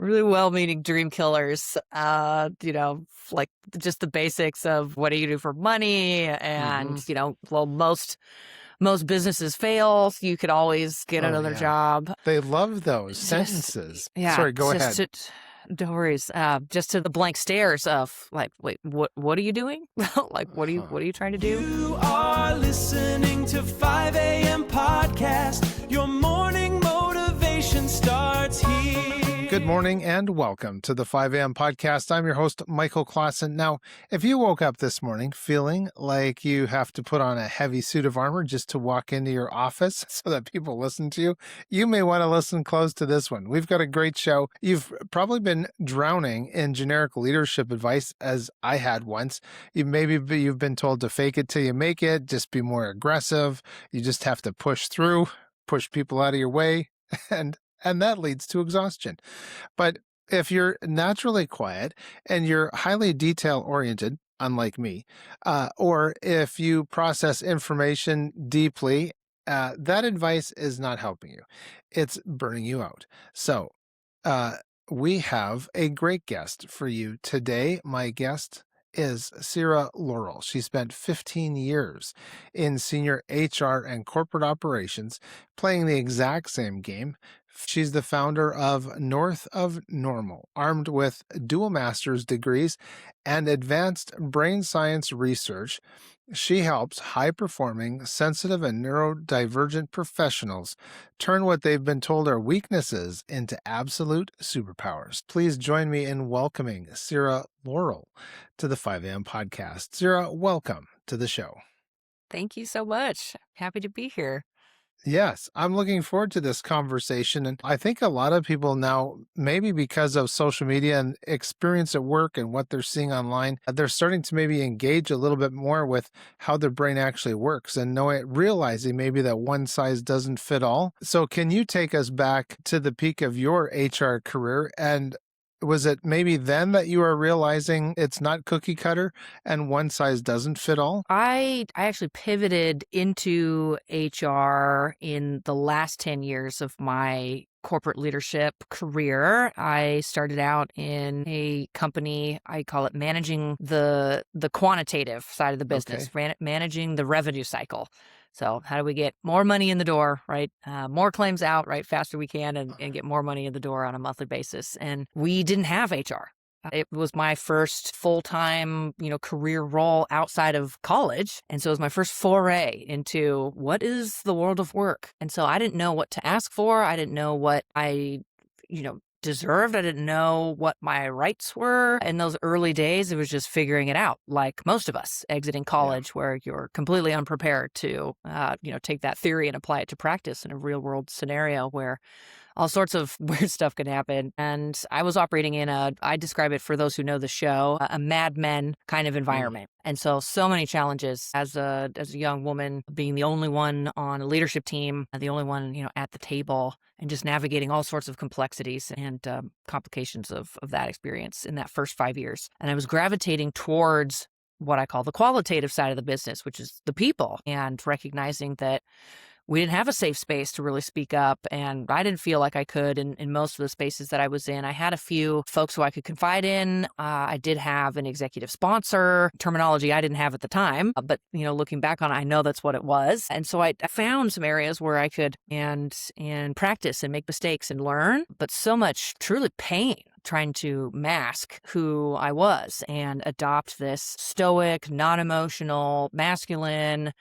really well-meaning dream killers, like just the basics of what do you do for money? And, Hmm. well, most businesses fail. So you could always get Oh, another yeah. job. They love those Just, sentences. yeah, Sorry, go just ahead. to, no worries. Just to the blank stares of like, wait, what are you doing? Like, Huh. what are you trying to do? You are listening to 5 a.m. podcast. Your morning motivation starts here. Good morning and welcome to the 5 a.m. podcast. I'm your host, Michael Claassen. Now, if you woke up this morning feeling like you have to put on a heavy suit of armor just to walk into your office so that people listen to you, you may want to listen close to this one. We've got a great show. You've probably been drowning in generic leadership advice, as I had once. You've been told to fake it till you make it, just be more aggressive. You just have to push through, push people out of your way, and that leads to exhaustion. But if you're naturally quiet and you're highly detail oriented, unlike me, or if you process information deeply, that advice is not helping you. It's burning you out. So, uh, we have a great guest for you today. My guest is Sira Laurel. She spent 15 years in senior HR and corporate operations, playing the exact same game. She's the founder of North of Normal, armed with dual master's degrees and advanced brain science research. She helps high-performing, sensitive, and neurodivergent professionals turn what they've been told are weaknesses into absolute superpowers. Please join me in welcoming Sira Laurel to the 5am podcast. Sira, welcome to the show. Thank you so much. Happy to be here. Yes, I'm looking forward to this conversation. And I think a lot of people now, maybe because of social media and experience at work and what they're seeing online, they're starting to maybe engage a little bit more with how their brain actually works and realizing maybe that one size doesn't fit all. So can you take us back to the peak of your HR career? And was it maybe then that you are realizing it's not cookie cutter and one size doesn't fit all? I actually pivoted into HR in the last 10 years of my corporate leadership career. I started out in a company, I call it managing the quantitative side of the business, Okay. managing the revenue cycle. So how do we get more money in the door, right? More claims out, right? Faster we can and get more money in the door on a monthly basis. And we didn't have HR. It was my first full-time, career role outside of college. And so it was my first foray into what is the world of work. And so I didn't know what to ask for. I didn't know what I, deserved. I didn't know what my rights were. In those early days, it was just figuring it out, like most of us exiting Yeah. college, where you're completely unprepared to, take that theory and apply it to practice in a real world scenario where all sorts of weird stuff can happen. And I was operating in I describe it for those who know the show, a Mad Men kind of Mm. environment. And so many challenges as a young woman, being the only one on a leadership team, the only one, at the table, and just navigating all sorts of complexities and complications of that experience in that first 5 years. And I was gravitating towards what I call the qualitative side of the business, which is the people, and recognizing that we didn't have a safe space to really speak up, and I didn't feel like I could in most of the spaces that I was in. I had a few folks who I could confide in. I did have an executive sponsor, terminology I didn't have at the time, but looking back on it, I know that's what it was. And so I found some areas where I could and practice and make mistakes and learn, but so much truly pain trying to mask who I was and adopt this stoic, non-emotional, masculine,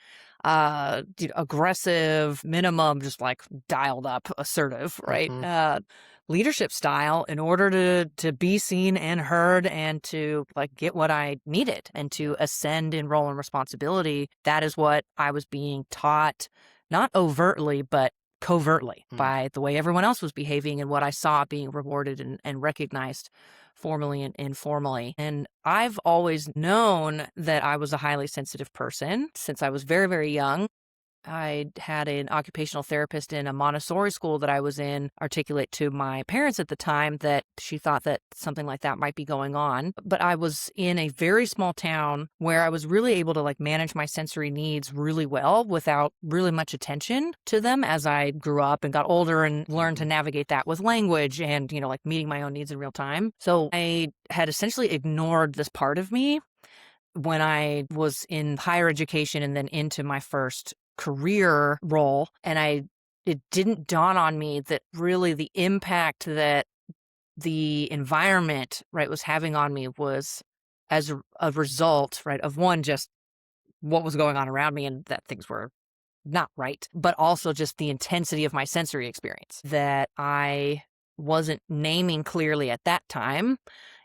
aggressive, minimum, just like dialed up, assertive, right? Mhm. Leadership style in order to be seen and heard and to like get what I needed and to ascend in role and responsibility. That is what I was being taught, not overtly, but covertly Mm. by the way everyone else was behaving and what I saw being rewarded and recognized formally and informally. And I've always known that I was a highly sensitive person since I was very, very young. I had an occupational therapist in a Montessori school that I was in articulate to my parents at the time that she thought that something like that might be going on. But I was in a very small town where I was really able to like manage my sensory needs really well without really much attention to them as I grew up and got older and learned to Mhm. navigate that with language and, like meeting my own needs in real time. So I had essentially ignored this part of me when I was in higher education and then into my first career role. And it didn't dawn on me that really the impact that the environment, right, was having on me was as a result, right, of one, just what was going on around me and that things were not right, but also just the intensity of my sensory experience that I wasn't naming clearly at that time.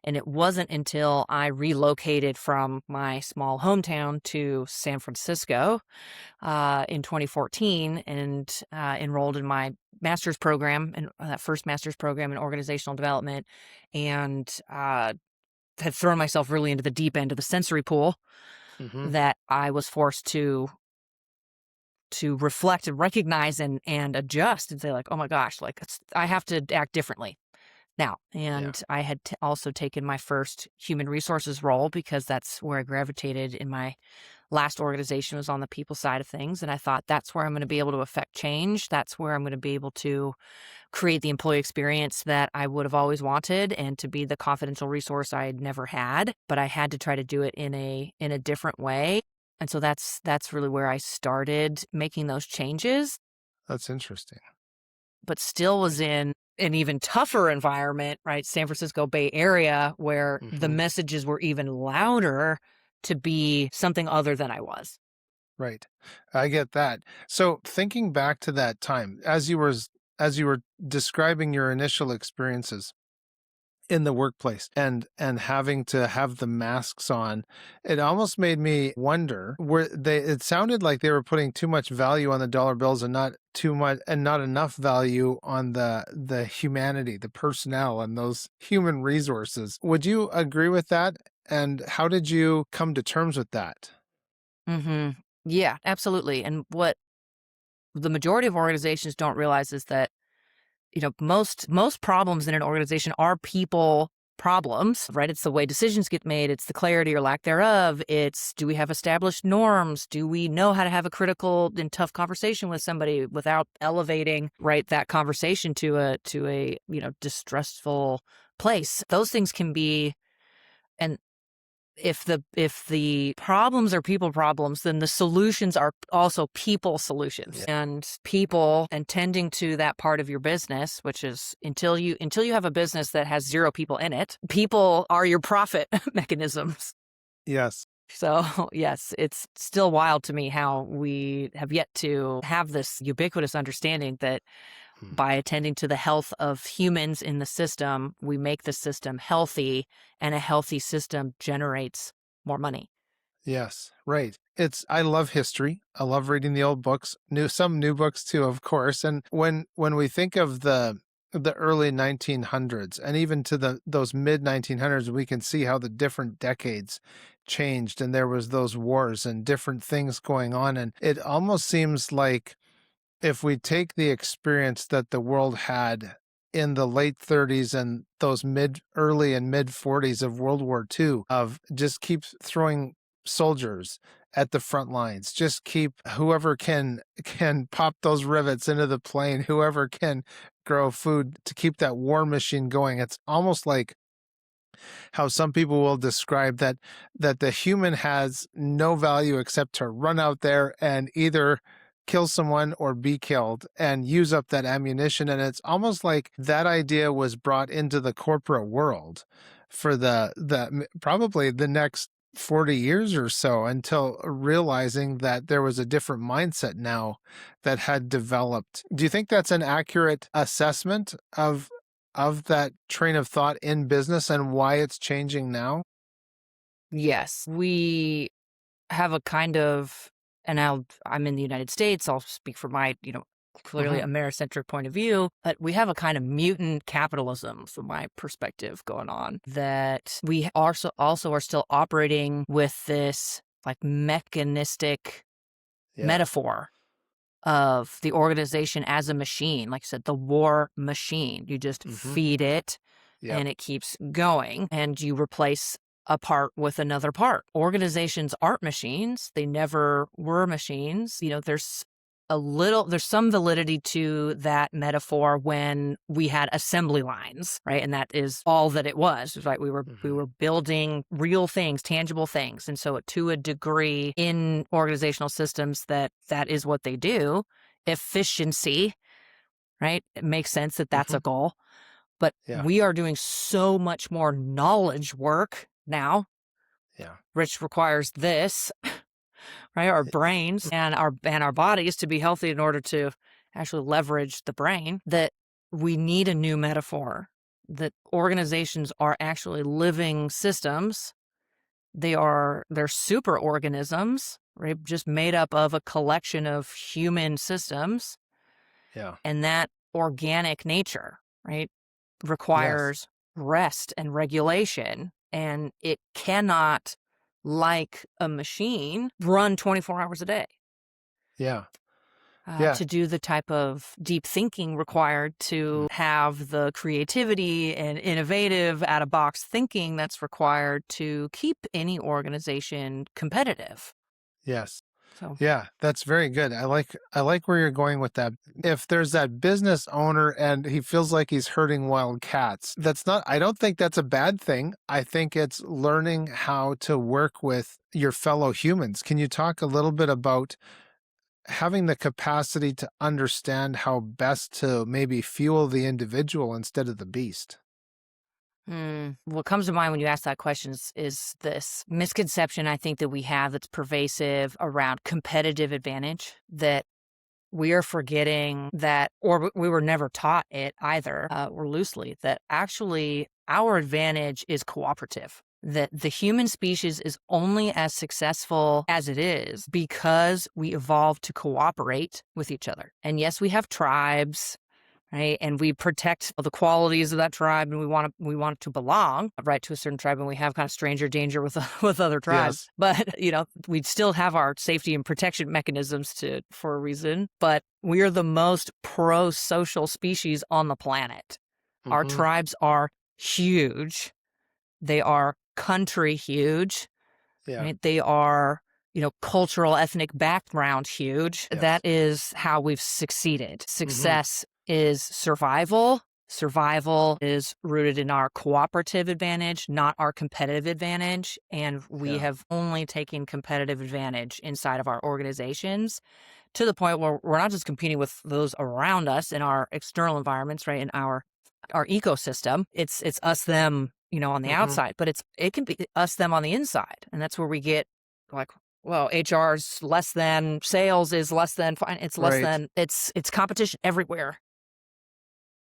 And it wasn't until I relocated from my small hometown to San Francisco in 2014 and enrolled in my master's program, and that first master's program in organizational development, and had thrown myself really into the deep end of the sensory pool Mhm. that I was forced to reflect and recognize and adjust and say like, oh my gosh, like I have to act differently now. Yeah. And I had also taken my first human resources role because that's where I gravitated in my last organization, was on the people side of things. And I thought that's where I'm going to be able to affect change. That's where I'm going to be able to create the employee experience that I would have always wanted and to be the confidential resource I had never had, but I had to try to do it in a different way. And so that's really where I started making those changes, That's interesting. but still was in an even tougher environment, right? San Francisco Bay Area, where the Mhm. messages were even louder to be something other than I was. Right. I get that. So thinking back to that time, as you were describing your initial experiences in the workplace and having to have the masks on, it almost made me wonder where they it sounded like they were putting too much value on the dollar bills and not too much and not enough value on the humanity, the personnel and those human resources. Would you agree with that? And how did you come to terms with that? Hmm. Yeah, absolutely. And what the majority of organizations don't realize is that most problems in an organization are people problems, right? It's the way decisions get made, it's the clarity or lack thereof, it's do we have established norms, do we know how to have a critical and tough conversation with somebody without elevating, right, that conversation to a distressful place. Those things can be, and if the problems are people problems, then the solutions are also people solutions. Yeah. And people and tending to that part of your business, which is until you have a business that has zero people in it, people are your profit mechanisms. Yes. So, yes, it's still wild to me how we have yet to have this ubiquitous understanding that Hmm. by attending to the health of humans in the system, we make the system healthy, and a healthy system generates more money. Yes, right. I love history. I love reading the old books, some new books too, of course. And when we think of the early 1900s and even to those mid 1900s, we can see how the different decades changed and there was those wars and different things going on, and it almost seems like if we take the experience that the world had in the late 30s and those early and mid 40s of World War II, of just keep throwing soldiers at the front lines, just keep whoever can pop those rivets into the plane, whoever can grow food to keep that war machine going. It's almost like how some people will describe that the human has no value except to run out there and either kill someone or be killed and use up that ammunition. And it's almost like that idea was brought into the corporate world for probably the next 40 years or so, until realizing that there was a different mindset now that had developed. Do you think that's an accurate assessment of that train of thought in business and why it's changing now? Yes, we have a kind of, and I'm in the United States, I'll speak from my, clearly Mhm. Americentric point of view, but we have a kind of mutant capitalism from my perspective going on, that we also are still operating with this like mechanistic Yeah. metaphor of the organization as a machine. Like I said, the war machine. You just Mm-hmm. feed it Yep. and it keeps going, and you replace a part with another part. Organizations aren't machines. They never were machines. There's some validity to that metaphor when we had assembly lines, right? And that is all that it was, right? We Mm-hmm. were building real things, tangible things. And so to a degree in organizational systems that is what they do, efficiency, right? It makes sense that that's Mm-hmm. a goal. But Yeah. we are doing so much more knowledge work now, Yeah. which requires this, right? Our brains and our bodies to be healthy in order to actually leverage the brain, that we need a new metaphor, that organizations are actually living systems. They're super organisms, right? Just made up of a collection of human systems. Yeah. And that organic nature, right, Yes. requires rest and regulation. And it cannot, like a machine, run 24 hours a day Yeah. Yeah. to do the type of deep thinking required Mm. to have the creativity and innovative out of box thinking that's required to keep any organization competitive. Yes. So, Yeah, that's very good. I like where you're going with that. If there's that business owner and he feels like he's herding wild cats, I don't think that's a bad thing. I think it's learning how to work with your fellow humans. Can you talk a little bit about having the capacity to understand how best to maybe fuel the individual instead of the beast? what comes to mind when you ask that question is this misconception I think that we have that's pervasive around competitive advantage, that we are forgetting that, or we were never taught it either, or loosely, that actually our advantage is cooperative. That the human species is only as successful as it is because we evolved to cooperate with each other. And yes, we have tribes, right? And we protect the qualities of that tribe, and we want it to belong, right, to a certain tribe, and we have kind of stranger danger with with other tribes. Yes. But we still have our safety and protection mechanisms for a reason. But we are the most pro-social species on the planet. Our Mm-hmm. tribes are huge. They are country huge, Yeah. right? They are, cultural, ethnic background huge. That Yes. is how we've succeeded. Mm-hmm. Success is survival. Survival is rooted in our cooperative advantage, not our competitive advantage. And we Yeah. have only taken competitive advantage inside of our organizations to the point where we're not just competing with those around us in our external environments, right? In our ecosystem. It's us, them, on the Mm-hmm. outside, but it can be us, them on the inside. And that's where we get like, well, HR's less than, sales is less than, it's less Right. than, it's competition everywhere.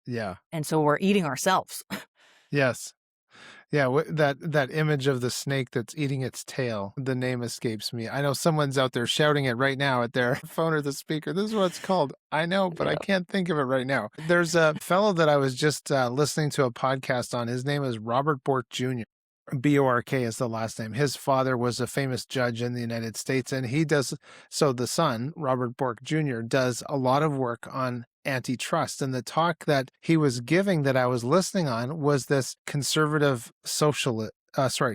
Yeah. And so we're eating ourselves. Yes. Yeah, that image of the snake that's eating its tail, the name escapes me. I know someone's out there shouting it right now at their phone or the speaker. This is what it's called. I know, but I Yeah. can't think of it right now. There's a fellow that I was just listening to a podcast on. His name is Robert Bork Jr. Bork is the last name. His father was a famous judge in the United States, and the son, Robert Bork Jr., does a lot of work on antitrust. And the talk that he was giving that I was listening on was this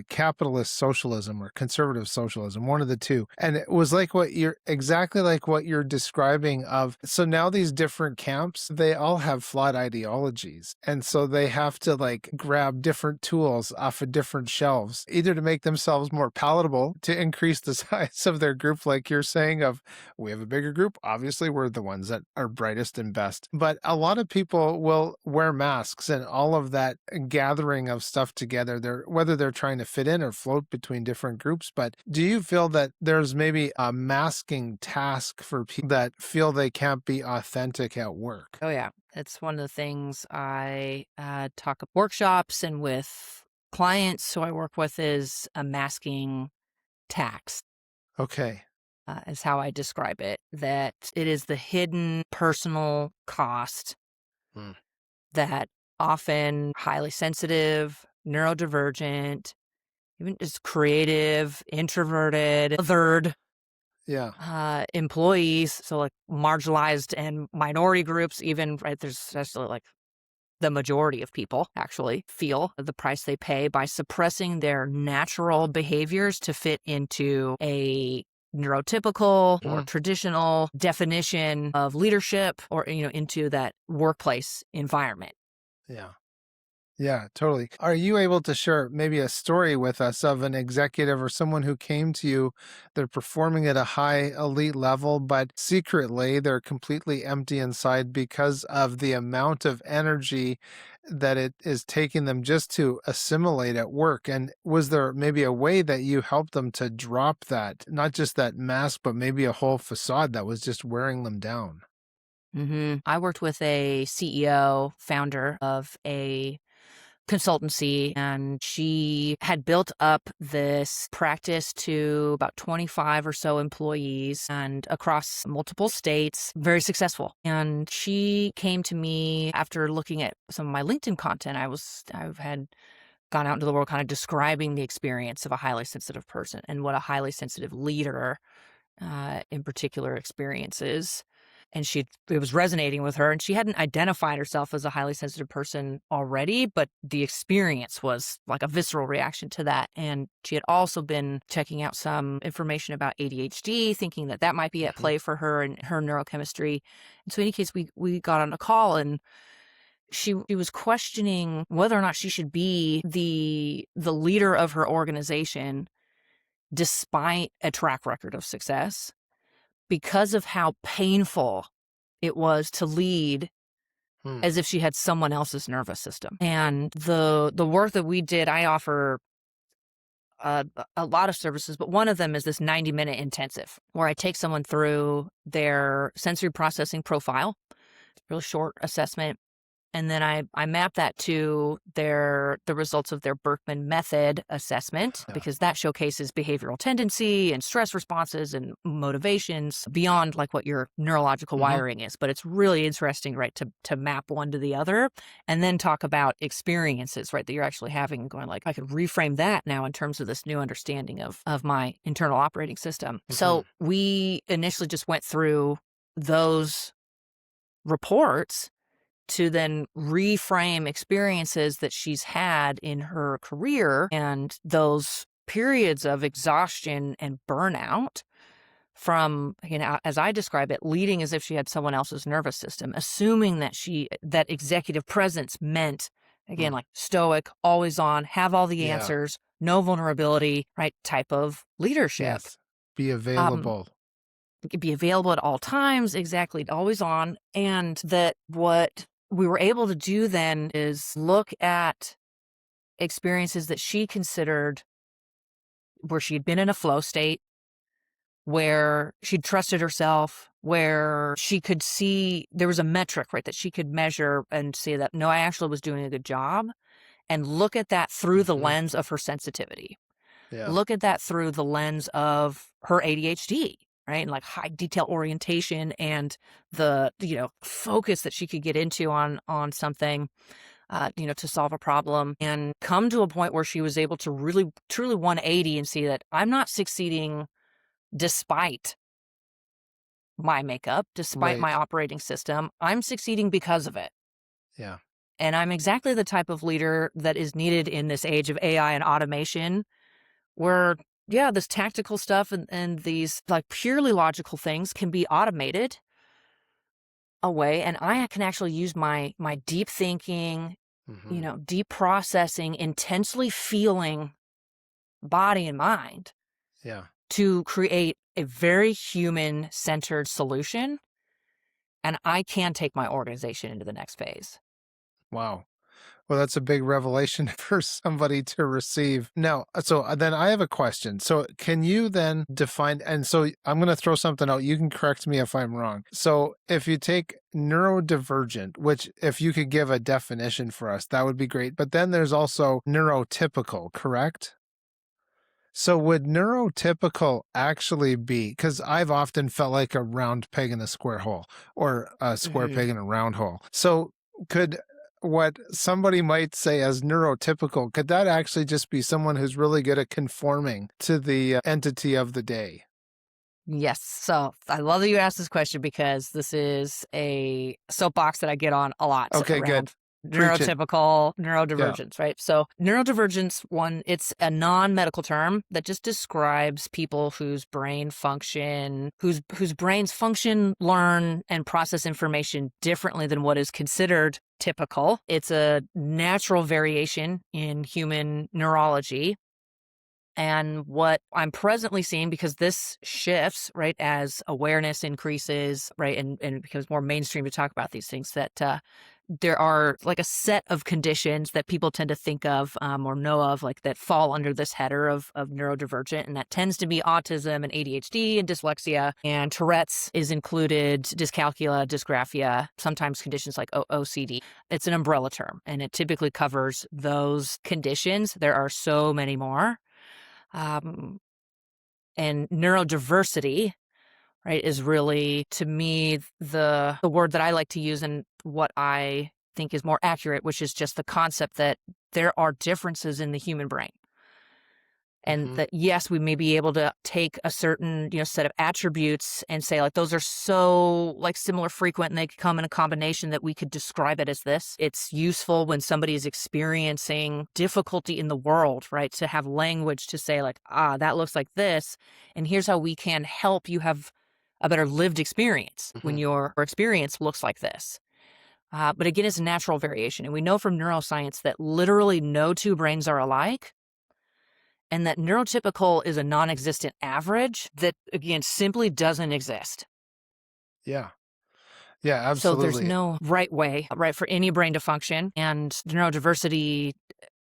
capitalist socialism or conservative socialism, one of the two. And it was exactly like what you're describing so now these different camps, they all have flawed ideologies. And so they have to grab different tools off of different shelves, either to make themselves more palatable, to increase the size of their group, like you're saying, we have a bigger group. Obviously, we're the ones that are brightest and best. But a lot of people will wear masks and all of that gathering of stuff together, whether they're trying to fit in or float between different groups. But do you feel that there's maybe a masking task for people that feel they can't be authentic at work? Oh, yeah. It's one of the things I talk at workshops and with clients who I work with is a masking tax. Okay. Is how I describe it, that it is the hidden personal cost Hmm. that often highly sensitive, neurodivergent, even just creative, introverted, othered Yeah. employees, so like marginalized and minority groups, even, right? There's actually like the majority of people actually feel the price they pay by suppressing their natural behaviors to fit into a neurotypical or Mhm. traditional definition of leadership, or into that workplace environment. Yeah. Yeah, totally. Are you able to share maybe a story with us of an executive or someone who came to you? They're performing at a high elite level, but secretly they're completely empty inside because of the amount of energy that it is taking them just to assimilate at work. And was there maybe a way that you helped them to drop that, not just that mask, but maybe a whole facade that was just wearing them down? I worked with a CEO, founder of a consultancy, and she had built up this practice to about 25 or so employees and across multiple states, very successful. And she came to me after looking at some of my LinkedIn content. I've had gone out into the world kind of describing the experience of a highly sensitive person and what a highly sensitive leader in particular experiences. And it was resonating with her, and she hadn't identified herself as a highly sensitive person already, but the experience was like a visceral reaction to that. And she had also been checking out some information about ADHD, thinking that that might be at Mhm. play for her and her neurochemistry. And so in any case, we got on a call, and she was questioning whether or not she should be the leader of her organization despite a track record of success, because of how painful it was to lead Hmm. as if she had someone else's nervous system. And the work that we did, I offer a lot of services, but one of them is this 90-minute intensive where I take someone through their sensory processing profile, real short assessment. And then I map that to the results of their Berkman method assessment, Yeah. because that showcases behavioral tendency and stress responses and motivations beyond like what your neurological Hmm. wiring is. But it's really interesting, right, to map one to the other and then talk about experiences, right, that you're actually having and going like, I could reframe that now in terms of this new understanding of my internal operating system. Hmm. So we initially just went through those reports to then reframe experiences that she's had in her career and those periods of exhaustion and burnout from, as I describe it, leading as if she had someone else's nervous system, assuming that executive presence meant, again, like stoic, always on, have all the Yeah. answers, no vulnerability, right, type of leadership. Yes. Be Um, available. be available at all times, exactly, always on. And that what we were able to do then is look at experiences that she considered where she had been in a flow state, where she trusted herself, where she could see there was a metric, right, that she could measure and say that, no, I actually was doing a good job, and look at that through the Hmm. lens of her sensitivity. Yeah. Look at that through the lens of her ADHD, right? And like high detail orientation and the, focus that she could get into on something, to solve a problem, and come to a point where she was able to really, truly 180 and see that I'm not succeeding despite my makeup, despite my Right. operating system. I'm succeeding because of it. Yeah. And I'm exactly the type of leader that is needed in this age of AI and automation where, yeah, this tactical stuff and these like purely logical things can be automated away. And I can actually use my deep thinking, Hmm. deep processing, intensely feeling body and mind Yeah. to create a very human centered solution. And I can take my organization into the next phase. Wow. Well, that's a big revelation for somebody to receive. Now, then I have a question. So, can you then define? And so, I'm going to throw something out. You can correct me if I'm wrong. So, if you take neurodivergent, which if you could give a definition for us, that would be great. But then there's also neurotypical, correct? So would neurotypical actually be, because I've often felt like a round peg in a square hole or a square Hmm. peg in a round hole. So could what somebody might say as neurotypical, could that actually just be someone who's really good at conforming to the entity of the day? Yes. So I love that you asked this question because this is a soapbox that I get on a lot Okay, good. around Preach it. neurotypical Yeah. neurodivergence, right? So neurodivergence, one, it's a non-medical term that just describes people whose brain function, whose brains function, learn, and process information differently than what is considered typical. It's a natural variation in human neurology. And what I'm presently seeing, because this shifts, right, as awareness increases, right, and it becomes more mainstream to talk about these things, that there are like a set of conditions that people tend to think of or know of, like that fall under this header of neurodivergent. And that tends to be autism and ADHD and dyslexia. And Tourette's is included, dyscalculia, dysgraphia, sometimes conditions like OCD. It's an umbrella term, and it typically covers those conditions. There are so many more. Um, and neurodiversity, right, is really, to me, the word that I like to use and what I think is more accurate, which is just the concept that there are differences in the human brain. And Hmm. that, yes, we may be able to take a certain, set of attributes and say, like, those are so, like, similar, frequent, and they could come in a combination that we could describe it as this. It's useful when somebody is experiencing difficulty in the world, right, to have language to say, like, that looks like this, and here's how we can help you have a better lived experience when Hmm. your experience looks like this. But again, it's a natural variation. And we know from neuroscience that literally no two brains are alike, and that neurotypical is a non-existent average that, again, simply doesn't exist. Yeah. Yeah, So there's absolutely. no right way, right, for any brain to function. And neurodiversity,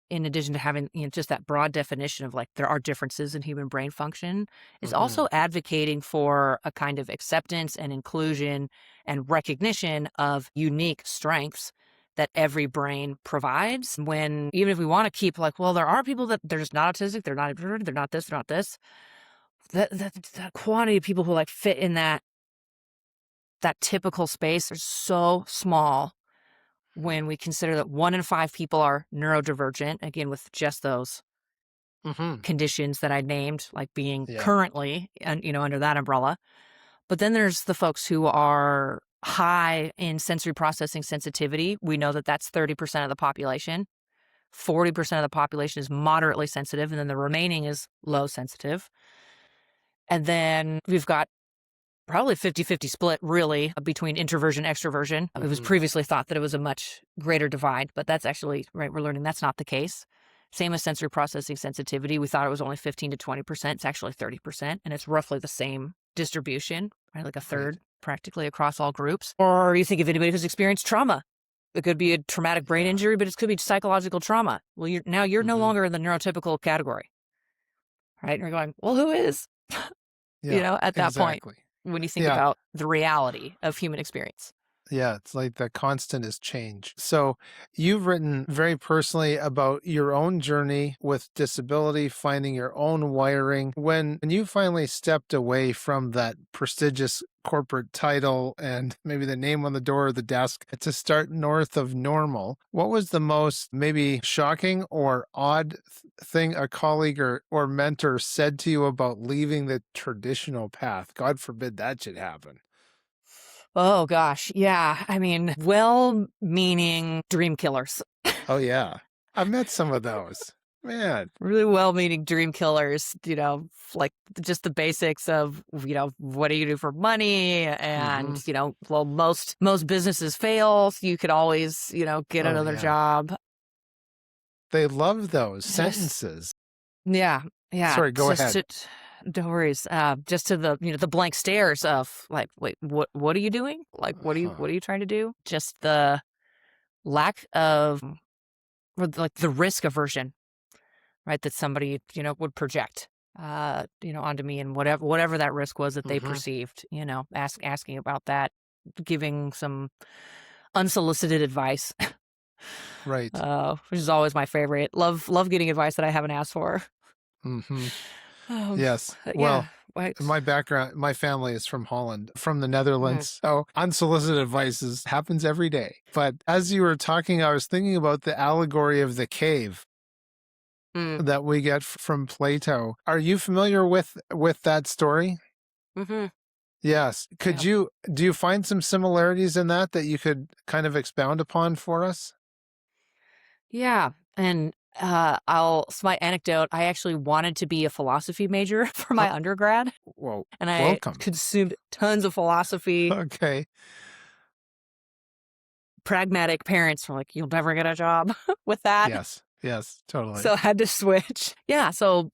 in addition to having, just that broad definition of, like, there are differences in human brain function, is Hmm. also advocating for a kind of acceptance and inclusion and recognition of unique strengths that every brain provides. When, even if we want to keep, like, well, there are people that they're just not autistic, they're not introverted, they're not this, they're not this. That quantity of people who, like, fit in that typical space are so small when we consider that 1 in 5 people are neurodivergent, again, with just those Hmm. conditions that I named, like being Yeah. currently, and under that umbrella. But then there's the folks who are high in sensory processing sensitivity. We know that that's 30% of the population. 40% of the population is moderately sensitive, and then the remaining is low sensitive. And then we've got probably 50-50 split, really, between introversion, extroversion. It was Hmm. previously thought that it was a much greater divide, but that's actually, right, we're learning that's not the case. Same as sensory processing sensitivity. We thought it was only 15 to 20%. It's actually 30%, and it's roughly the same distribution, right? Like a Right. third practically across all groups. Or you think of anybody who's experienced trauma. It could be a traumatic brain Yeah. injury, but it could be psychological trauma. Well, you're no Hmm. longer in the neurotypical category, right? And you're going, well, who is? Yeah, At that point, exactly. when you think Yeah. about the reality of human experience. Yeah, it's like the constant is change. So, you've written very personally about your own journey with disability, finding your own wiring. When you finally stepped away from that prestigious corporate title and maybe the name on the door of the desk to start north of normal, what was the most maybe shocking or odd thing a colleague or mentor said to you about leaving the traditional path? God forbid that should happen. Oh gosh, yeah. I mean, well-meaning dream killers. Oh, yeah. I've met some of those. Man. Really well-meaning dream killers, like just the basics of, what do you do for money? And, Mhm. well, most businesses fail. So you could always, get Oh, another yeah. job. They love those Just sentences. Yeah, yeah. Sorry, go Just ahead. to No worries. Just to the blank stares of, like, wait, what are you doing? Like, Uh-huh. what are you trying to do? Just the lack of, or like the risk aversion, right? That somebody, would project, onto me, and whatever that risk was that they Mhm. perceived, asking about that, giving some unsolicited advice, Right. which is always my favorite. Love getting advice that I haven't asked for. Mhm. Um, Yes. yeah, Well, right. my background, my family is from Holland, from the Mm, Netherlands. So unsolicited advice happens every day. But as you were talking, I was thinking about the allegory of the cave mm. that we get from Plato. Are you familiar with that story? Hmm. Yes. Yeah. Do you find some similarities in that you could kind of expound upon for us? Yeah. And my anecdote, I actually wanted to be a philosophy major for Uh, my undergrad, well, and I welcome. consumed tons of philosophy. Okay. Pragmatic parents were like, "You'll never get a job with that." Yes. Yes, totally. So I had to switch. Yeah. So,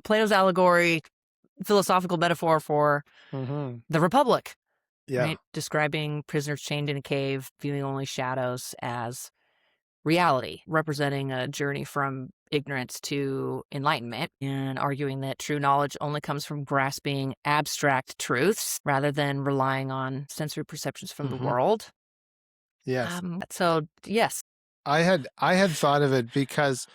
Plato's allegory, philosophical metaphor for Mhm. the Republic, Yeah. right? Describing prisoners chained in a cave, viewing only shadows as reality, representing a journey from ignorance to enlightenment, and arguing that true knowledge only comes from grasping abstract truths rather than relying on sensory perceptions from the Mhm. world. Yes. So, yes. I had thought of it because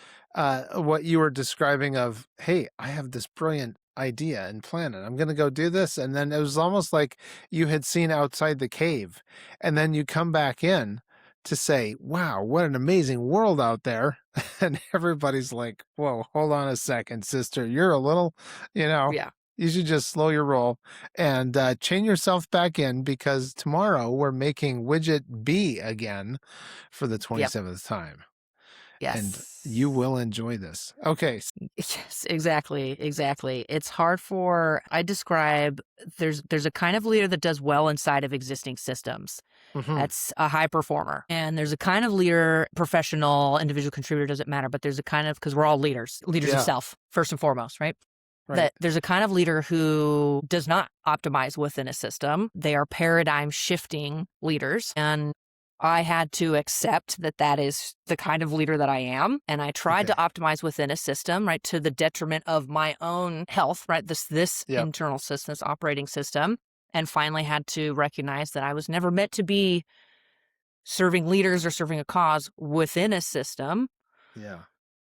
what you were describing of, hey, I have this brilliant idea and plan, and I'm going to go do this, and then it was almost like you had seen outside the cave, and then you come back in to say, "Wow, what an amazing world out there," and everybody's like, "Whoa, hold on a second, sister, you're a little, you know." Yeah. You should just slow your roll and chain yourself back in because tomorrow we're making widget B again for the Yep. 27th time, and you Yes. will enjoy this. Okay. Yes, exactly, exactly. It's hard for I describe there's a kind of leader that does well inside of existing systems. Mhm. That's a high performer. And there's a kind of leader, professional, individual contributor, doesn't matter, but there's a kind of, because we're all leaders, leaders of Yeah, self, first and foremost, right? right. That there's a kind of leader who does not optimize within a system. They are paradigm shifting leaders. And I had to accept that that is the kind of leader that I am. And I tried to Okay. optimize within a system, right, to the detriment of my own health, right? This Yep. internal system, this operating system. And finally had to recognize that I was never meant to be serving leaders or serving a cause within a system, Yeah.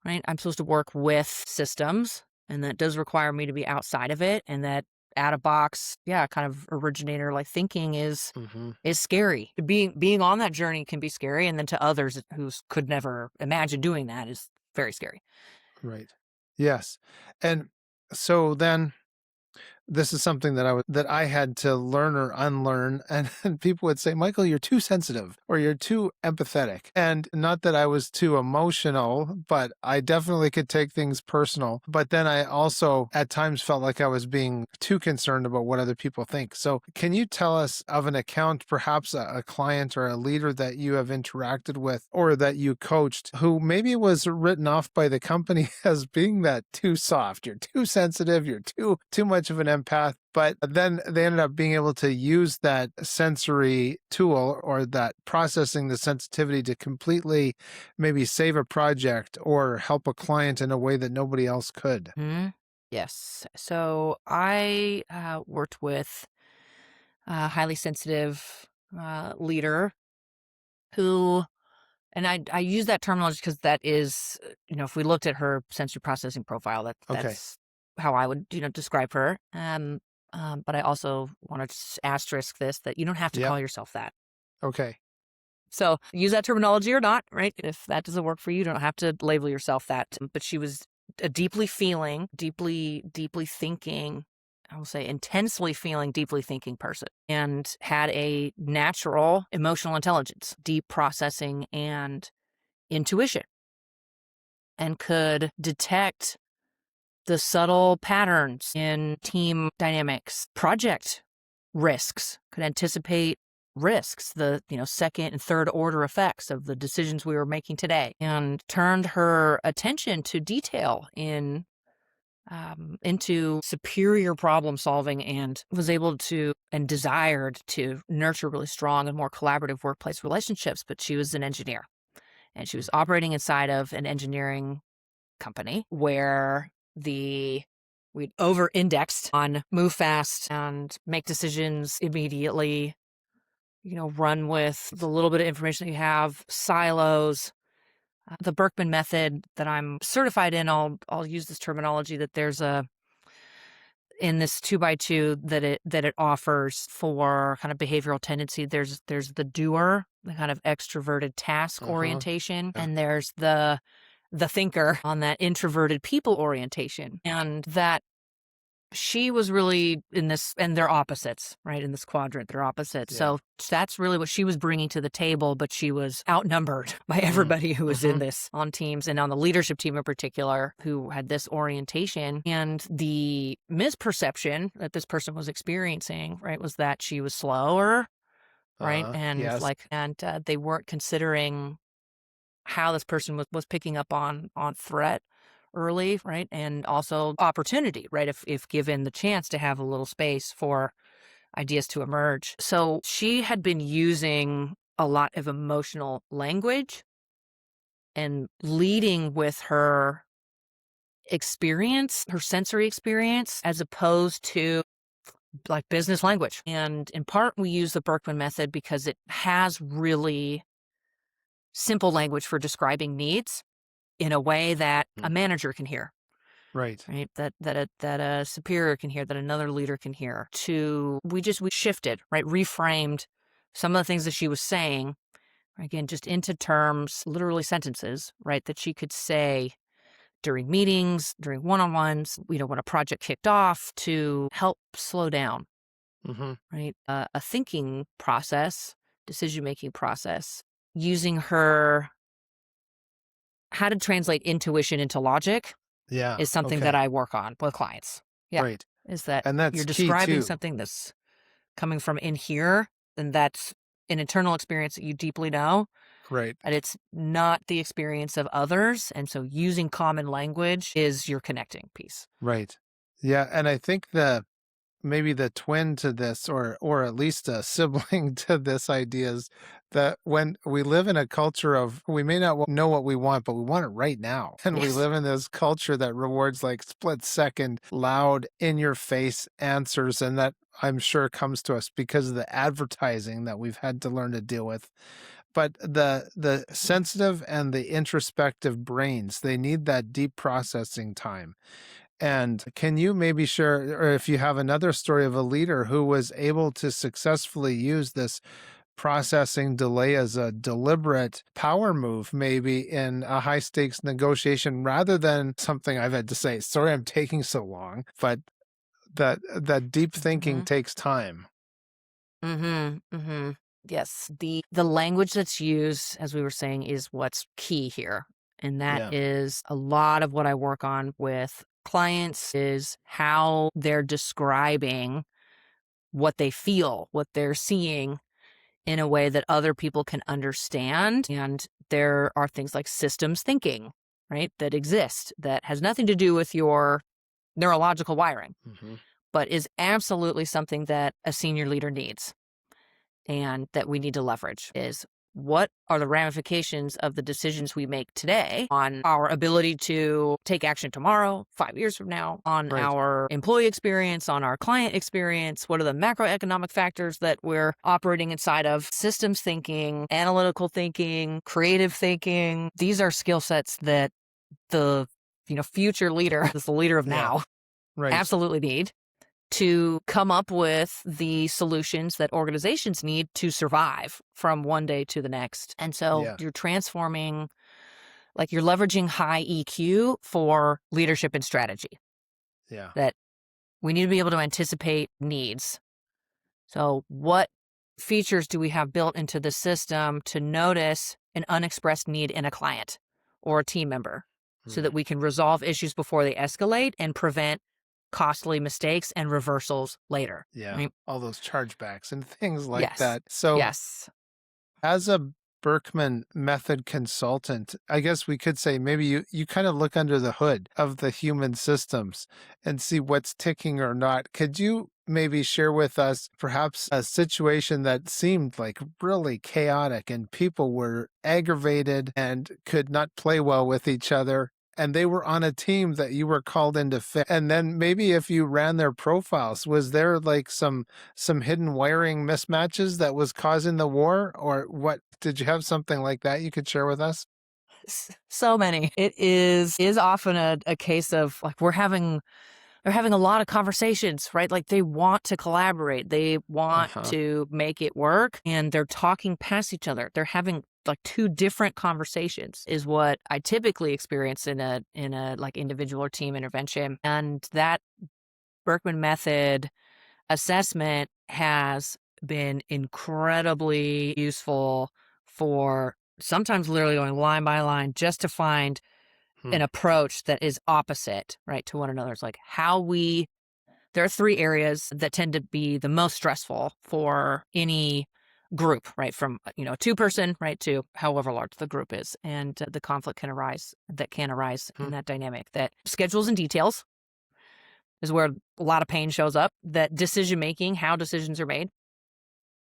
right? I'm supposed to work with systems, and that does require me to be outside of it. And that out of box, yeah, kind of originator like thinking Mhm. is scary. Being on that journey can be scary, and then to others who could never imagine doing that is very scary. Right. Yes. And so then this is something that I had to learn or unlearn, and people would say, "Michael, you're too sensitive or you're too empathetic." And not that I was too emotional, but I definitely could take things personal. But then I also at times felt like I was being too concerned about what other people think. So can you tell us of an account, perhaps a client or a leader that you have interacted with or that you coached who maybe was written off by the company as being that too soft, you're too sensitive, you're too much of an empath, but then they ended up being able to use that sensory tool or that processing the sensitivity to completely maybe save a project or help a client in a way that nobody else could? Hmm. Yes. So I worked with a highly sensitive leader who, and I use that terminology because that is, if we looked at her sensory processing profile, Okay. that's how I would, describe her. But I also want to asterisk this that you don't have to Yep. call yourself that. Okay. So use that terminology or not, right? If that doesn't work for you, you don't have to label yourself that. But she was a deeply feeling, deeply thinking, I will say intensely feeling, deeply thinking person, and had a natural emotional intelligence, deep processing and intuition, and could detect the subtle patterns in team dynamics, project risks, could anticipate risks, the second and third order effects of the decisions we were making today, and turned her attention to detail into superior problem solving, and was able to and desired to nurture really strong and more collaborative workplace relationships. But she was an engineer, and she Mm. was operating inside of an engineering company where we'd over indexed on move fast and make decisions immediately, run with the little bit of information that you have, silos. The Berkman method that I'm certified in, I'll use this terminology that there's a in this 2x2 that it offers for kind of behavioral tendency. There's the doer, the kind of extroverted task Uh-huh. orientation, Yeah. and there's the thinker on that introverted people orientation. And that she was really in this, and they're opposites, right? In this quadrant, they're opposites. Yeah. So that's really what she was bringing to the table, but she was outnumbered by Mm. everybody who was in Mm-hmm. this on teams and on the leadership team in particular who had this orientation. And the misperception that this person was experiencing, right, was that she was slower, right? And Yes. they weren't considering how this person was picking up on threat early, right? And also opportunity, right? If given the chance to have a little space for ideas to emerge. So she had been using a lot of emotional language and leading with her experience, her sensory experience, as opposed to like business language. And in part, we use the Berkman method because it has really simple language for describing needs in a way that a Mm. manager can hear, Right. right? That a superior can hear, that another leader can hear. We shifted, right? Reframed some of the things that she was saying, again, just into terms, literally sentences, right? That she could say during meetings, during one-on-ones, when a project kicked off, to help slow down, Mm-hmm. right? A thinking process, decision-making process, using her how to translate intuition into logic Yeah. is something that Okay. I work on with clients. Yeah. Right. Is that And you're that's key describing too. something that's coming from in here, and that's an internal experience that you deeply know, Right. and it's not the experience of others. And so using common language is your connecting piece. Right. Yeah. And I think maybe the twin to this, or at least a sibling to this idea, is that when we live in a culture of we may not know what we want, but we want it right now. And we Yes. live in this culture that rewards like split second, loud, in your face answers. And that I'm sure comes to us because of the advertising that we've had to learn to deal with. But the sensitive and the introspective brains, they need that deep processing time. And can you maybe share, or if you have another story of a leader who was able to successfully use this processing delay as a deliberate power move, maybe in a high stakes negotiation, rather than something I've had to say, sorry, I'm taking so long, but that deep thinking Mm-hmm. takes time. Mm-hmm. Mm-hmm. Yes. The language that's used, as we were saying, is what's key here. And that Yeah. is a lot of what I work on with clients is how they're describing what they feel, what they're seeing in a way that other people can understand. And there are things like systems thinking, right, that exist that has nothing to do with your neurological wiring, Hmm. but is absolutely something that a senior leader needs and that we need to leverage is what are the ramifications of the decisions we make today on our ability to take action tomorrow, 5 years from now, on Right. our employee experience, on our client experience? What are the macroeconomic factors that we're operating inside of? Systems thinking, analytical thinking, creative thinking. These are skill sets that the future leader, is the leader of Yeah. now, Right. absolutely need to come up with the solutions that organizations need to survive from one day to the next. And so Yeah. you're transforming, like you're leveraging high EQ for leadership and strategy, Yeah. that we need to be able to anticipate needs. So what features do we have built into the system to notice an unexpressed need in a client or a team member so that Mm. we can resolve issues before they escalate and prevent costly mistakes and reversals later, Yeah. right? All those chargebacks and things like Yes. that. So Yes. as a Berkman method consultant, I guess we could say maybe you kind of look under the hood of the human systems and see what's ticking or not. Could you maybe share with us perhaps a situation that seemed like really chaotic and people were aggravated and could not play well with each other? And they were on a team that you were called in to fix. And then maybe if you ran their profiles, was there like some hidden wiring mismatches that was causing the war, or what? Did you have something like that you could share with us? So many. It is often a case of like they're having a lot of conversations, right? Like they want to collaborate. They want Uh-huh. to make it work and they're talking past each other. They're having like two different conversations is what I typically experience in a like individual or team intervention. And that Berkman method assessment has been incredibly useful for sometimes literally going line by line just to find Hmm. an approach that is opposite, right, to one another. It's like there are three areas that tend to be the most stressful for any group, right? From, a two-person, right, to however large the group is. And the conflict that can arise Hmm. in that dynamic. That schedules and details is where a lot of pain shows up. That decision-making, how decisions are made.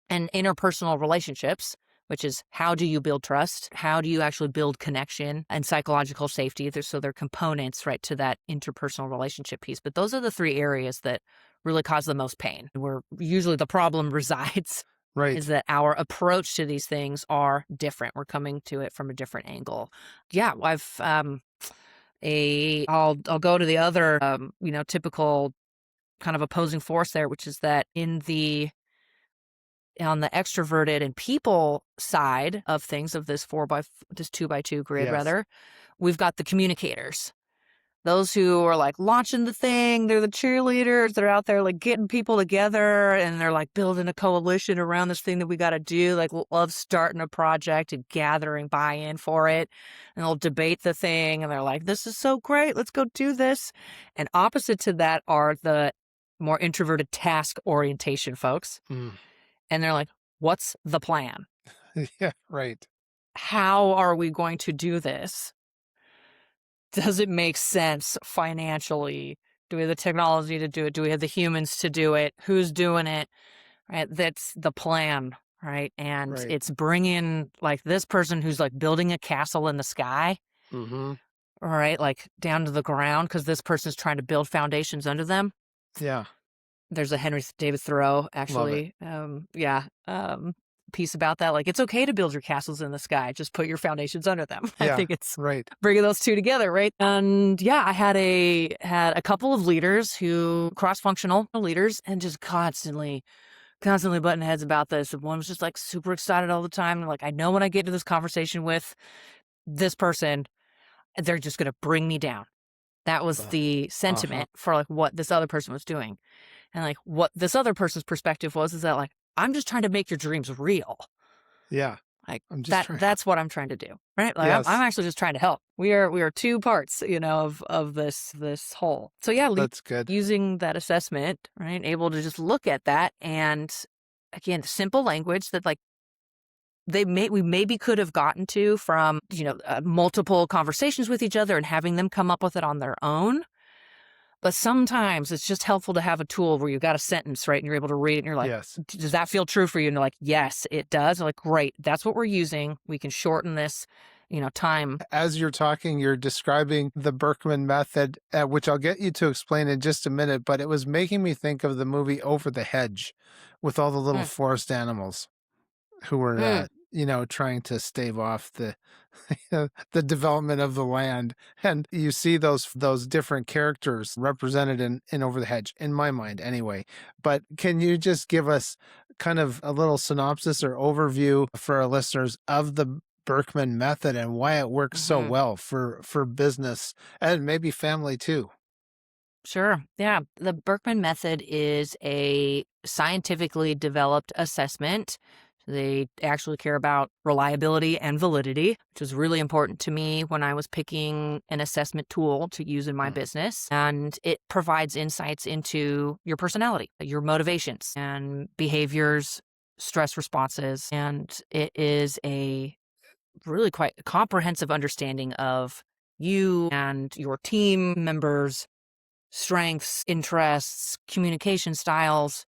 And interpersonal relationships, which is how do you build trust? How do you actually build connection and psychological safety? So they're components, right, to that interpersonal relationship piece. But those are the three areas that really cause the most pain, where usually the problem resides, is Right. that our approach to these things are different. We're coming to it from a different angle. Yeah, I'll go to the other, typical kind of opposing force there, which is that on the extroverted and people side of things, of this this 2x2 grid Yes. rather, we've got the communicators. Those who are like launching the thing, they're the cheerleaders, they're out there like getting people together and they're like building a coalition around this thing that we got to do, like love starting a project and gathering buy-in for it. And they'll debate the thing and they're like, this is so great, let's go do this. And opposite to that are the more introverted task orientation folks. Mm. And they're like, what's the plan? Yeah, right. How are we going to do this? Does it make sense financially? Do we have the technology to do it? Do we have the humans to do it? Who's doing it? Right? That's the plan, right? And Right. it's bringing like this person who's like building a castle in the sky, Mm-hmm. right? Like down to the ground because this person's trying to build foundations under them. Yeah. There's a Henry David Thoreau, Love it. actually, piece about that. Like, it's okay to build your castles in the sky. Just put your foundations under them. I Yeah. think it's Right. bringing those two together, right? And yeah, I had a couple of leaders who cross-functional leaders and just constantly butting heads about this. And one was just like super excited all the time. And like, I know when I get into this conversation with this person, they're just going to bring me down. That was the sentiment for like what this other person was doing. And like what this other person's perspective was is that like, I'm just trying to make your dreams real. Yeah. Like I'm just trying. that's what I'm trying to do. Right. Like Yes. I'm actually just trying to help. We are two parts, of this whole. So yeah, That's good. using that assessment, right? Able to just look at that and again, simple language that like we maybe could have gotten to from, multiple conversations with each other and having them come up with it on their own. But sometimes it's just helpful to have a tool where you've got a sentence, right? And you're able to read it and you're like, Yes. does that feel true for you? And they're like, yes, it does. They're like, great. That's what we're using. We can shorten this, time. As you're talking, you're describing the Berkman method, which I'll get you to explain in just a minute, but it was making me think of the movie Over the Hedge with all the little Mm. forest animals who were, trying to stave off the the development of the land. And you see those different characters represented in Over the Hedge, in my mind anyway. But can you just give us kind of a little synopsis or overview for our listeners of the Berkman method and why it works so Mhm. well for business and maybe family too? Sure. Yeah. The Berkman method is a scientifically developed assessment. They actually care about reliability and validity, which was really important to me when I was picking an assessment tool to use in my Mm. business. And it provides insights into your personality, your motivations and behaviors, stress responses. And it is a really quite comprehensive understanding of you and your team members' strengths, interests, communication styles.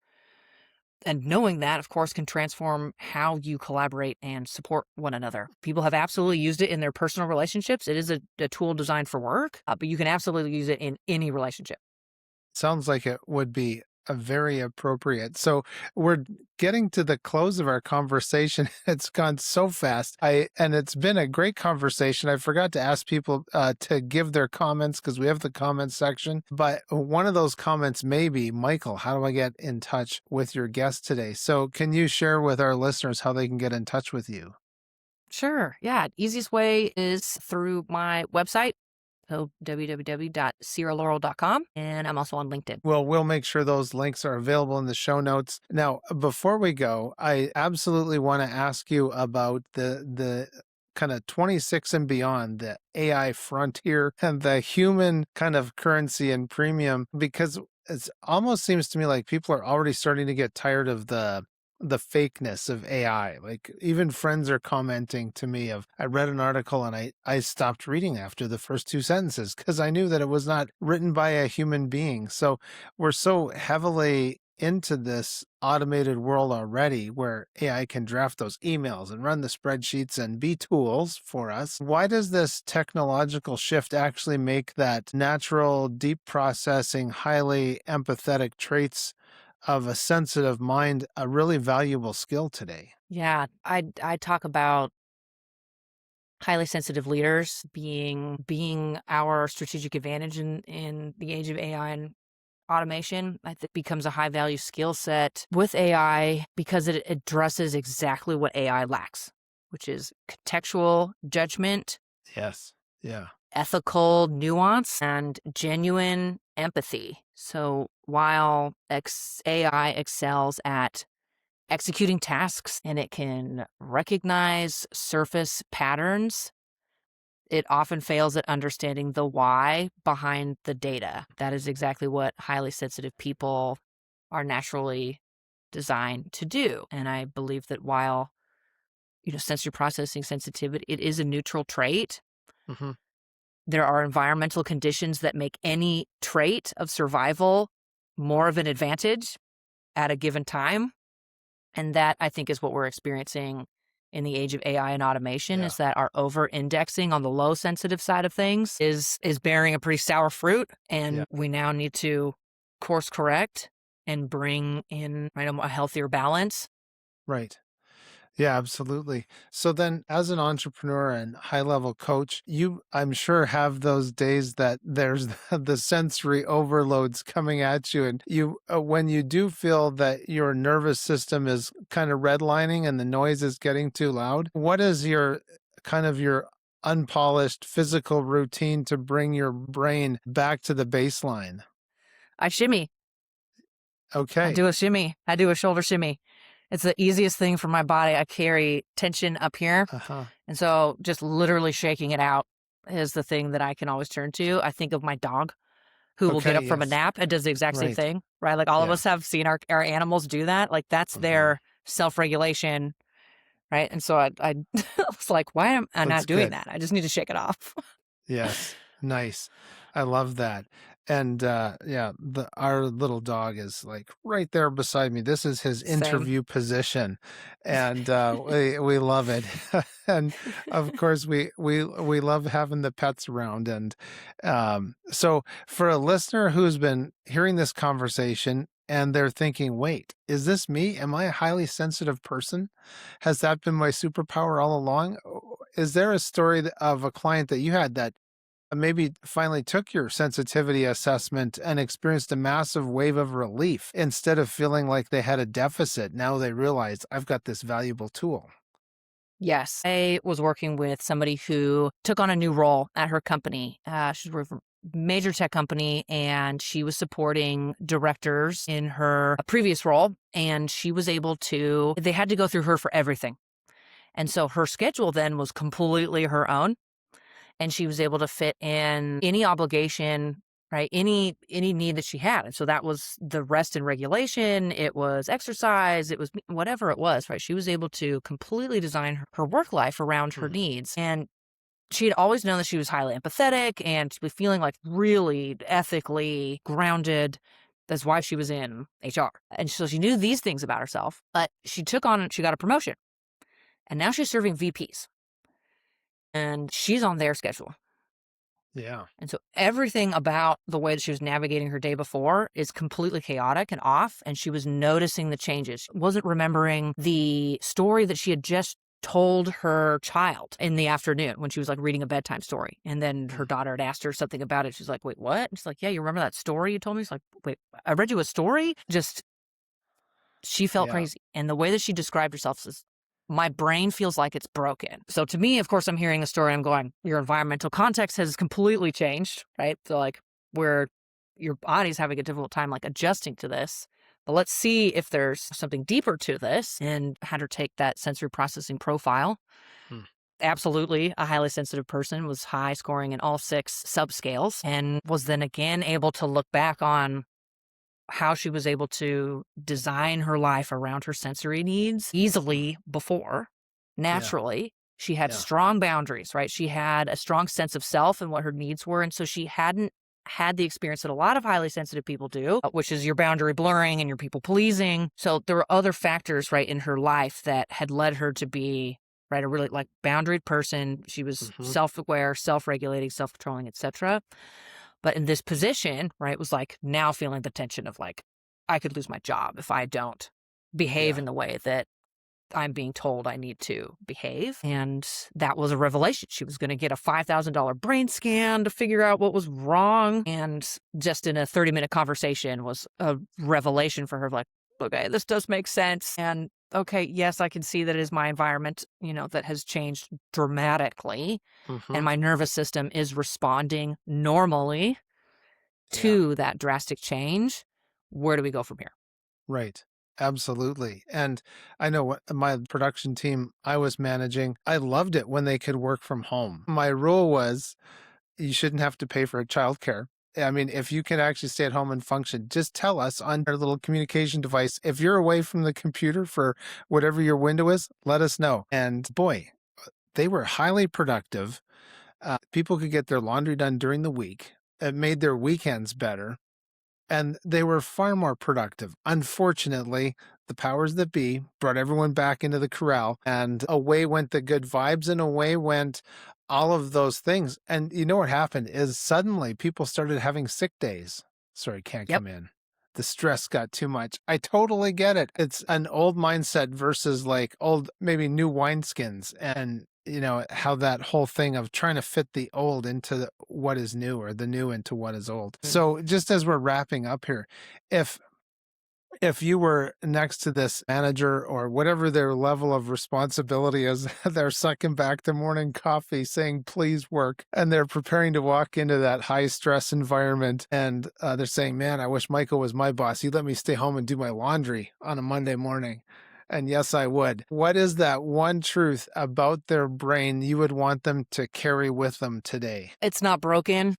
And knowing that, of course, can transform how you collaborate and support one another. People have absolutely used it in their personal relationships. It is a tool designed for work, but you can absolutely use it in any relationship. Sounds like it would be a very appropriate. So we're getting to the close of our conversation. It's gone so fast. And it's been a great conversation. I forgot to ask people to give their comments because we have the comments section. But one of those comments may be, Michael, how do I get in touch with your guest today? So can you share with our listeners how they can get in touch with you? Sure. Yeah. Easiest way is through my website, So www.siralaurel.com. And I'm also on LinkedIn. Well, we'll make sure those links are available in the show notes. Now, before we go, I absolutely want to ask you about the kind of 26 and beyond, the AI frontier and the human kind of currency and premium, because it almost seems to me like people are already starting to get tired of the fakeness of AI. Like even friends are commenting to me of, I read an article and I stopped reading after the first two sentences because I knew that it was not written by a human being. So we're so heavily into this automated world already where AI can draft those emails and run the spreadsheets and be tools for us. Why does this technological shift actually make that natural, deep processing, highly empathetic traits of a sensitive mind a really valuable skill today? Yeah, I talk about highly sensitive leaders being our strategic advantage in the age of AI and automation. I think becomes a high value skill set with AI because it addresses exactly what AI lacks, which is contextual judgment, Yes. Yeah. ethical nuance, and genuine empathy. So while AI excels at executing tasks and it can recognize surface patterns, it often fails at understanding the why behind the data. That is exactly what highly sensitive people are naturally designed to do. And I believe that while, sensory processing sensitivity, it is a neutral trait. Hmm. There are environmental conditions that make any trait of survival more of an advantage at a given time. And that, I think, is what we're experiencing in the age of AI and automation, Yeah. is that our over-indexing on the low sensitive side of things is bearing a pretty sour fruit. Yeah. And we now need to course correct and bring in, right, a healthier balance. Right. Yeah, absolutely. So then as an entrepreneur and high level coach, you, I'm sure, have those days that there's the sensory overloads coming at you. And you, when you do feel that your nervous system is kind of redlining and the noise is getting too loud, what is your kind of your unpolished physical routine to bring your brain back to the baseline? I shimmy. I Okay. do a shimmy. I do a shoulder shimmy. It's the easiest thing for my body. I carry tension up here. Uh-huh. And so just literally shaking it out is the thing that I can always turn to. I think of my dog who will get Okay. up from a Yes. nap and does the exact same Right. thing, right? Like all of Yeah. us have seen our animals do that. Like that's Hmm. their self-regulation, right? And so I was like, why am I That's not doing good. that? I just need to shake it off. Yes. Nice. I love that. And yeah, our little dog is like right there beside me. This is his Same. interview position. And we love it. And of course we love having the pets around. And so for a listener who's been hearing this conversation and they're thinking, wait, is this me? Am I a highly sensitive person? Has that been my superpower all along? Is there a story of a client that you had that maybe finally took your sensitivity assessment and experienced a massive wave of relief instead of feeling like they had a deficit? Now they realize I've got this valuable tool. Yes. I was working with somebody who took on a new role at her company. She's working for a major tech company and she was supporting directors in her previous role. And she was able to, they had to go through her for everything. And so her schedule then was completely her own. And she was able to fit in any obligation, right? Any need that she had. And so that was the rest and regulation. It was exercise. It was whatever it was, right? She was able to completely design her work life around her Hmm. needs. And she had always known that she was highly empathetic and to be feeling like really ethically grounded. That's why she was in HR. And so she knew these things about herself, but she got a promotion and now she's serving VPs and she's on their schedule. Yeah. And so everything about the way that she was navigating her day before is completely chaotic and off. And she was noticing the changes. She wasn't remembering the story that she had just told her child in the afternoon when she was like reading a bedtime story. And then her Mm. daughter had asked her something about it. She's like, wait, what? She's like, yeah, you remember that story you told me? She's like, wait, I read you a story? Just, she felt Yeah. crazy. And the way that she described herself is my brain feels like it's broken. So to me, of course, I'm hearing the story. I'm going, your environmental context has completely changed, right? So like where your body's having a difficult time like adjusting to this. But let's see if there's something deeper to this, and had her take that sensory processing profile. Hmm. Absolutely a highly sensitive person, was high scoring in all 6 subscales, and was then again able to look back on how she was able to design her life around her sensory needs easily before, Yeah. naturally. She had Yeah. strong boundaries, right? She had a strong sense of self and what her needs were. And so she hadn't had the experience that a lot of highly sensitive people do, which is your boundary blurring and your people pleasing. So there were other factors, right, in her life that had led her to be, right, a really like boundaried person. She was Hmm. self-aware, self-regulating, self-controlling, etc. But in this position, right, was like now feeling the tension of like, I could lose my job if I don't behave Yeah. in the way that I'm being told I need to behave. And that was a revelation. She was going to get a $5,000 brain scan to figure out what was wrong. And just in a 30-minute conversation was a revelation for her like, okay, this does make sense. And okay, yes, I can see that it is my environment, that has changed dramatically. Hmm. And my nervous system is responding normally Yeah. to that drastic change. Where do we go from here? Right. Absolutely. And I know what my production team I was managing, I loved it when they could work from home. My rule was you shouldn't have to pay for childcare. I mean, if you can actually stay at home and function, just tell us on our little communication device. If you're away from the computer for whatever your window is, let us know. And boy, they were highly productive. People could get their laundry done during the week. It made their weekends better, and they were far more productive. Unfortunately, the powers that be brought everyone back into the corral, and away went the good vibes, and away went all of those things. And you know what happened is suddenly people started having sick days. Sorry, can't Yep. come in. The stress got too much. I totally get it. It's an old mindset versus like old, maybe new wineskins. And how that whole thing of trying to fit the old into what is new, or the new into what is old. So just as we're wrapping up here, if you were next to this manager or whatever their level of responsibility is, they're sucking back their morning coffee saying, please work. And they're preparing to walk into that high stress environment. And they're saying, man, I wish Michael was my boss. He'd let me stay home and do my laundry on a Monday morning. And yes, I would. What is that one truth about their brain you would want them to carry with them today? It's not broken.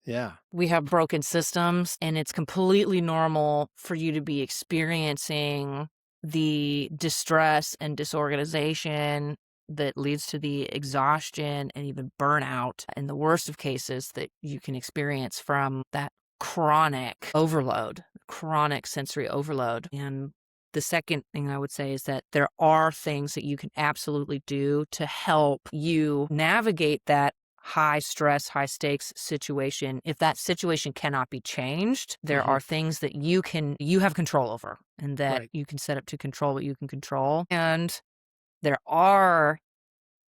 Yeah. We have broken systems, and it's completely normal for you to be experiencing the distress and disorganization that leads to the exhaustion and even burnout, in the worst of cases, that you can experience from that chronic overload, chronic sensory overload. And the second thing I would say is that there are things that you can absolutely do to help you navigate that high stress, high stakes situation. If that situation cannot be changed, there Hmm. are things that you have control over, and that Right. you can set up to control what you can control. And there are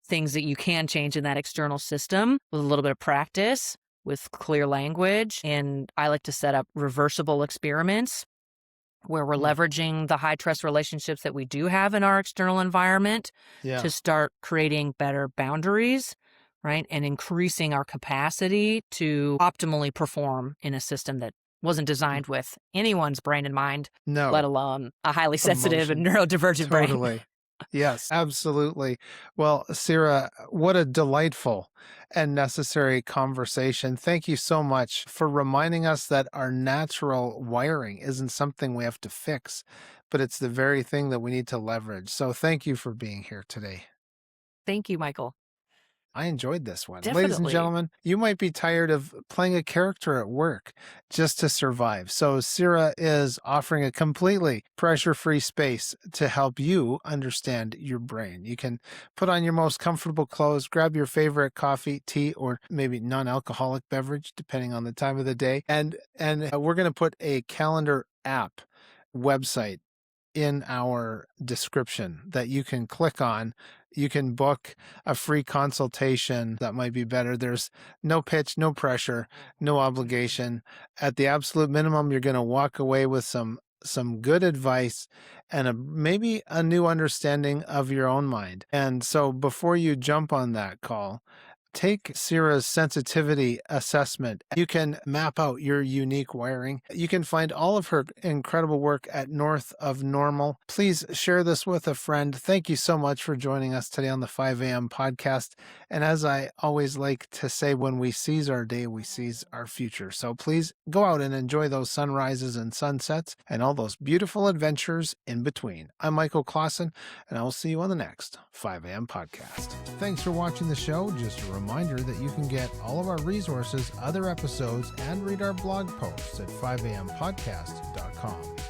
things that you can change in that external system with a little bit of practice, with clear language. And I like to set up reversible experiments where we're Hmm. leveraging the high trust relationships that we do have in our external environment Yeah. to start creating better boundaries, right? And increasing our capacity to optimally perform in a system that wasn't Hmm. designed with anyone's brain in mind, let No. alone a highly sensitive and Emotion. neurodivergent brain. Totally. Yes, absolutely. Well, Sira, what a delightful and necessary conversation. Thank you so much for reminding us that our natural wiring isn't something we have to fix, but it's the very thing that we need to leverage. So thank you for being here today. Thank you, Michael. I enjoyed this one. Ladies and Definitely. gentlemen, you might be tired of playing a character at work just to survive. So, Sira is offering a completely pressure free space to help you understand your brain. You can put on your most comfortable clothes, grab your favorite coffee, tea, or maybe non alcoholic beverage, depending on the time of the day. And we're going to put a calendar app website in our description that you can click on. You can book a free consultation that might be better. There's no pitch, no pressure, no obligation. At the absolute minimum, you're going to walk away with some some good advice and maybe a new understanding of your own mind. And so before you jump on that call, take Sira's sensitivity assessment. You can map out your unique wiring. You can find all of her incredible work at North of Normal. Please share this with a friend. Thank you so much for joining us today on the 5 a.m. podcast. And as I always like to say, when we seize our day, we seize our future. So please go out and enjoy those sunrises and sunsets and all those beautiful adventures in between. I'm Michael Clausen, and I will see you on the next 5 a.m. podcast. Thanks for watching the show. Just a reminder that you can get all of our resources, other episodes, and read our blog posts at 5ampodcast.com.